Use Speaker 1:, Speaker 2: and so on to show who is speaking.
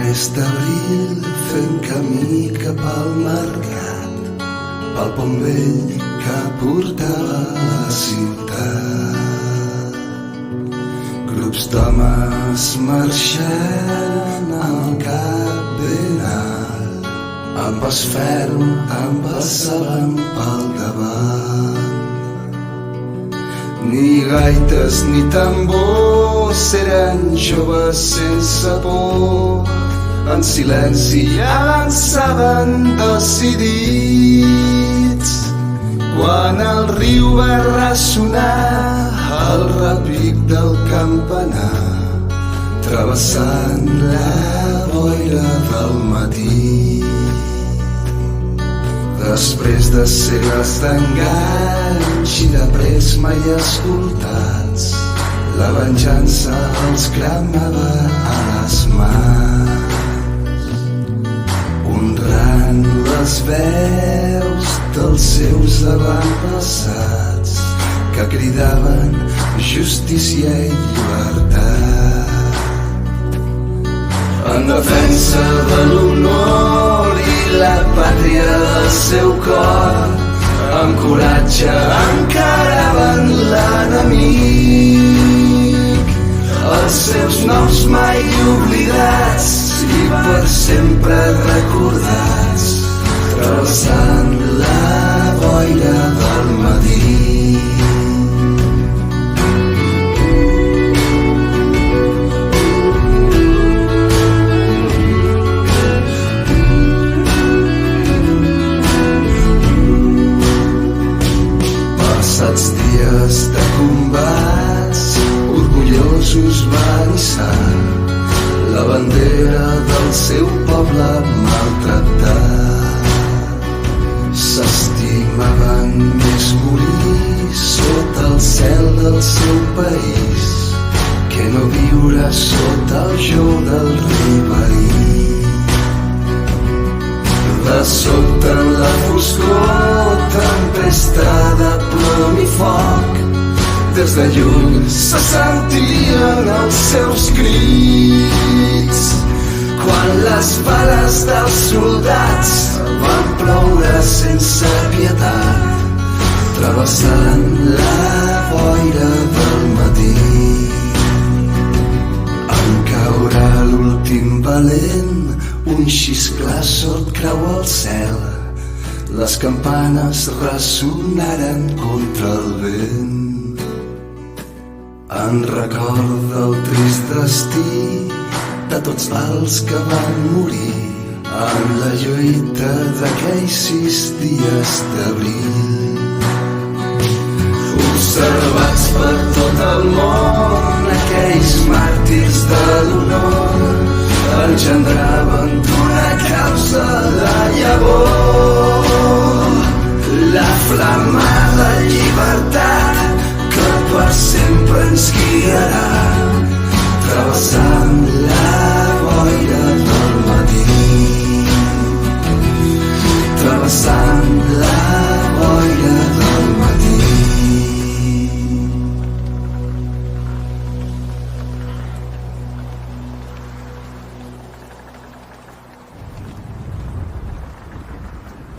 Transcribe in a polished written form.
Speaker 1: mes d'abril fent camí cap al mercat, pel pont vell que portava a la ciutat. Grups d'homes marxant al cap ben alt, amb pas ferm em passaven pel davant. Ni gaites ni tambors, eren joves sense por, en silenci avançaven decidits. Quan el riu va ressonar el repic del campanar, travessant la boira del matí. Després de segles d'enganys i de pres mai escoltats, la venjança els cremava a les mans, honrant les veus dels seus avantpassats que cridaven justícia i llibertat. En defensa de l'honor i la pàtria del seu cor, amb coratge encaraven l'enemic. Els seus noms mai oblidats i per sempre recordats, travessant la boira del matí. Passats dies de combats, orgullosos van hissar la bandera del seu poble maltractat. S'estimaven més morir sota el cel del seu país que no viure sota el jou del rei veí. De sobte en la foscor tempesta de plom i foc, des de lluny se sentien els seus crits. Quan les bales dels soldats van ploure sense pietat, travessant la boira del matí. En caurà l'últim valent, un xisclar sord creu el cel, les campanes ressonaren contra el vent. En record del trist destí de tots els que van morir en la lluita d'aquells 6 dies d'abril. Observats per tot el món, aquells màrtirs de l'honor engendraven d'una causa la llavor, la flamada llibertat que per sempre ens guiarà, travessant la boira